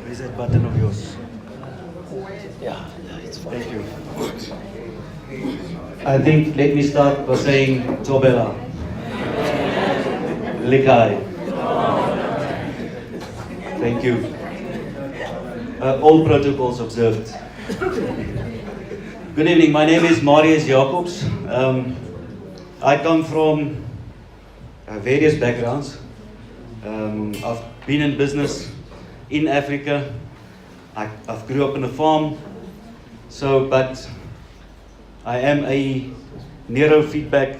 Where's that button of yours? Yeah, it's fine. Thank you. I think, let me start by saying, Tobela. Likai. Thank you. All protocols observed. Good evening, my name is Marius Jacobs. I come from various backgrounds. I've been in business in Africa. I've grew up on a farm. But I am a neurofeedback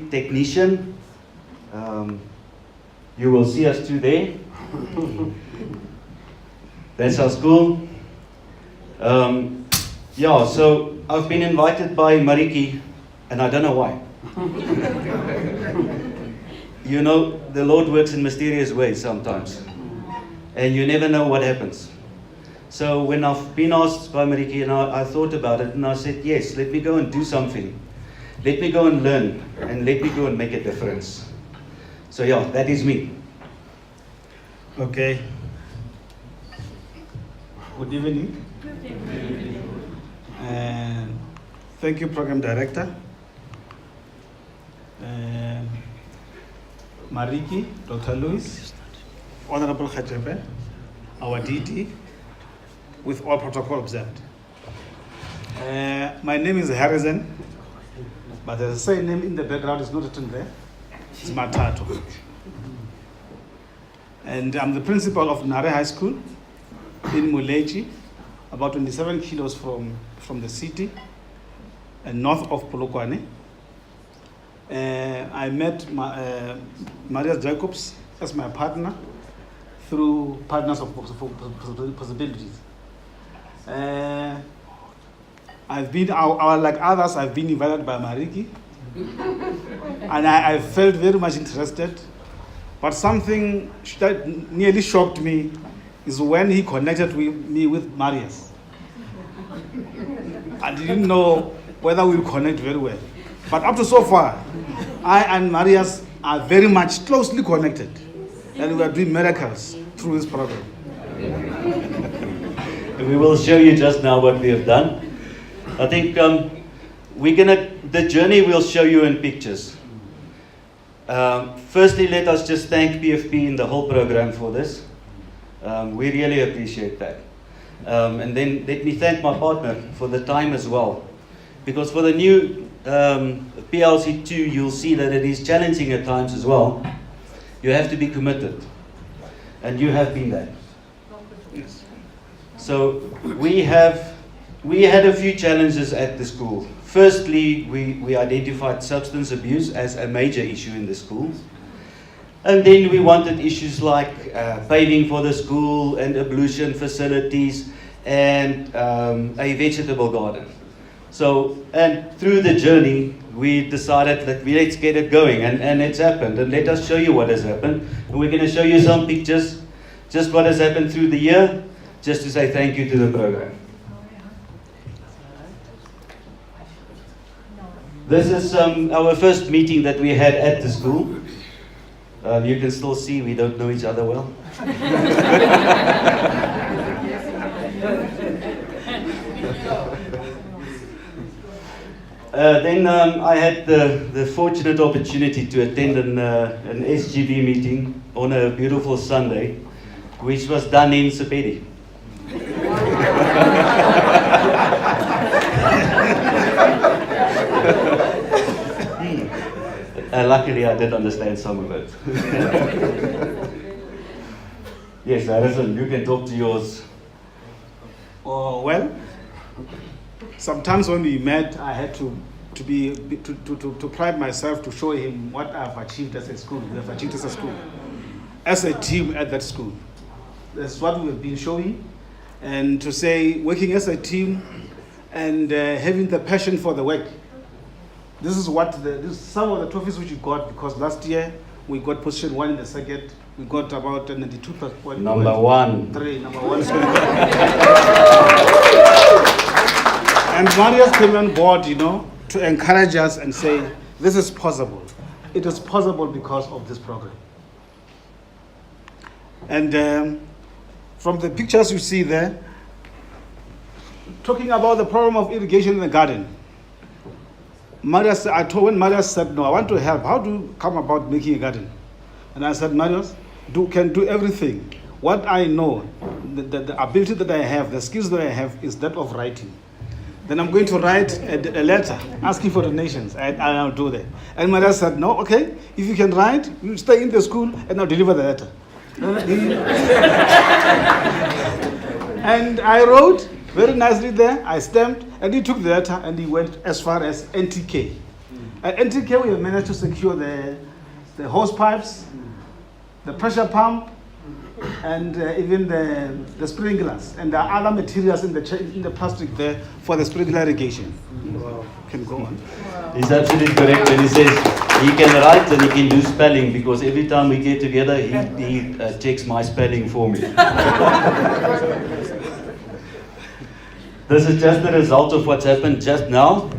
technician. You will see us two there. That's our school. So I've been invited by Mariki, and I don't know why. You know, the Lord works in mysterious ways sometimes, and you never know what happens. So when I've been asked by Mariki, and I thought about it, and I said, yes, let me go and do something. Let me go and learn, and let me go and make a difference. So that is me. Okay. Good evening. Thank you, Program Director. Mariki, Dr. Louis, Honorable Khachepe, our DT, with all protocol observed. My name is Harrison, but the same name in the background is not written there. It's Matato. And I'm the principal of Nare High School in Muleji, about 27 kilos from the city and north of Polokwane. I met Marius Jacobs as my partner through Partners of Possibilities. I've been, like others, I've been invited by Mariki, and I felt very much interested. But something that nearly shocked me is when he connected me with Marius. I didn't know whether we'll connect very well. But up to so far, I and Marius are very much closely connected, and we are doing miracles through this program. We will show you just now what we have done. I think the journey we'll show you in pictures. Firstly, let us just thank PFP and the whole program for this. We really appreciate that. And then let me thank my partner for the time as well. Because for the new PLC2, you'll see that it is challenging at times as well. You have to be committed. And you have been that. Yes. So we had a few challenges at the school. Firstly, we identified substance abuse as a major issue in the school. And then we wanted issues like paving for the school and ablution facilities and a vegetable garden. So, and through the journey, we decided that let's get it going, and it's happened. And let us show you what has happened. And we're going to show you some pictures, just what has happened through the year, just to say thank you to the program. This is our first meeting that we had at the school. You can still see we don't know each other well. Then I had the fortunate opportunity to attend an SGB meeting on a beautiful Sunday, which was done in Sepedi. Luckily, I did understand some of it. Yes, Harrison, you can talk to yours. Well, sometimes when we met, I had to pride myself to show him what I've achieved as a school. We have achieved as a school, as a team at that school. That's what we've been showing, and to say working as a team and having the passion for the work. This is some of the trophies which we got, because last year we got position 1 in the circuit. We got about 92 points. Number 1. 3, number 1. And Marius came on board, to encourage us and say, this is possible. It is possible because of this program. And from the pictures you see there, talking about the problem of irrigation in the garden, when Marius said, no, I want to help. How do you come about making a garden? And I said, Marius, can do everything. What I know, the ability that I have, the skills that I have is that of writing. Then I'm going to write a letter asking for donations, and I'll do that. And Marius said, no, okay, if you can write, you stay in the school and I'll deliver the letter. And I wrote very nicely there, I stamped, and he took the letter and he went as far as NTK. At NTK, we have managed to secure the hose pipes, the pressure pump, and even the sprinklers. And there are other materials in the plastic there for the sprinkler irrigation. Wow. Can go on. Wow. He's absolutely correct when he says he can write and he can do spelling, because every time we get together, he checks my spelling for me. This is just the result of what's happened just now.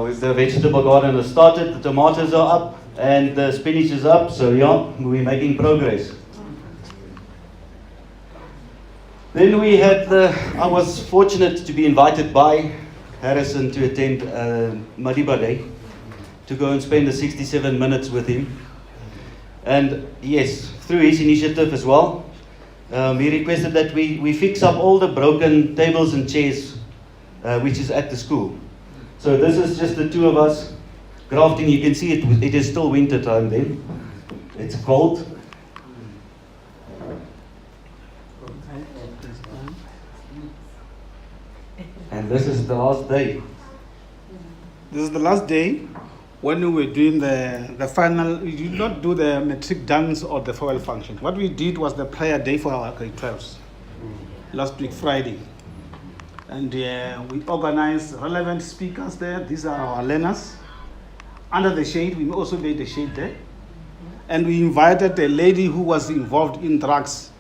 With the vegetable garden has started, the tomatoes are up, and the spinach is up, so yeah, we're making progress. Then we had I was fortunate to be invited by Harrison to attend Madiba Day, to go and spend the 67 minutes with him. And yes, through his initiative as well, he requested that we fix up all the broken tables and chairs which is at the school. So this is just the two of us grafting. You can see it is still winter time then. It's cold. And this is the last day. This is the last day when we were doing the final. We did not do the matric dance or the farewell function. What we did was the prayer day for our grade 12s last week, Friday. And we organized relevant speakers there. These are our learners. Under the shade, we also made the shade there. And we invited a lady who was involved in drugs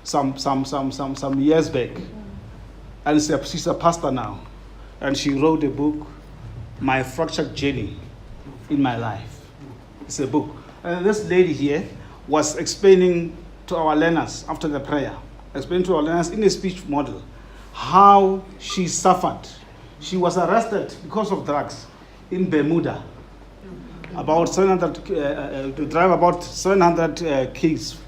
some years back. And she's a pastor now. And she wrote a book, My Fractured Journey in My Life. It's a book. And this lady here was explaining to our learners after the prayer, explaining to our learners in a speech model how she suffered. She was arrested because of drugs in Bermuda. About 700, to drive about 700 kids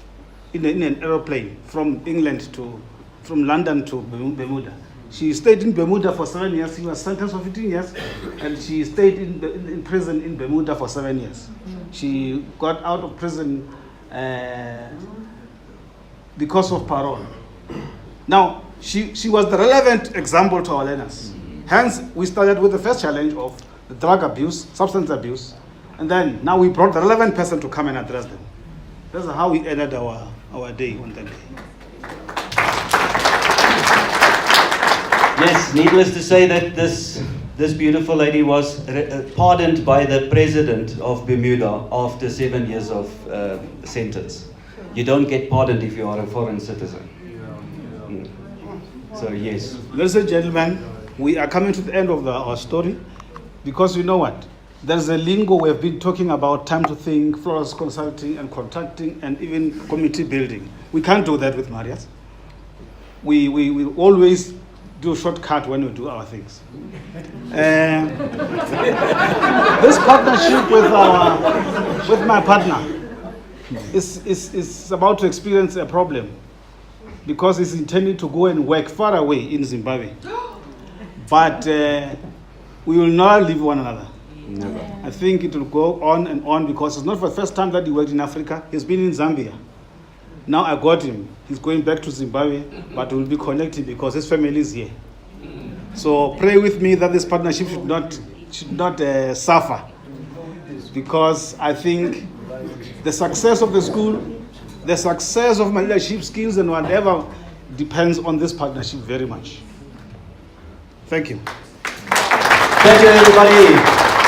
in an aeroplane from London to Bermuda. She stayed in Bermuda for 7 years. She was sentenced for 15 years, and she stayed in prison in Bermuda for 7 years. She got out of prison because of parole. Now, she was the relevant example to our learners. Hence, we started with the first challenge of the drug abuse, substance abuse, and then now we brought the relevant person to come and address them. That's how we ended our day on that day. Yes, needless to say that this beautiful lady was pardoned by the president of Bermuda after 7 years of sentence. You don't get pardoned if you are a foreign citizen. So yes. Ladies and gentlemen, we are coming to the end of our story, because you know what? There's a lingo we've been talking about: time to think, florals consulting and contracting, and even community building. We can't do that with Marius. We always do a shortcut when we do our things. This partnership with my partner is about to experience a problem, because he's intending to go and work far away in Zimbabwe. But we will not leave one another. Never. I think it will go on and on, because it's not for the first time that he worked in Africa. He's been in Zambia. Now I got him. He's going back to Zimbabwe, but we'll be connected because his family is here. So pray with me that this partnership should not suffer, because I think the success of the school, the success of my leadership skills and whatever depends on this partnership very much. Thank you. Thank you, everybody.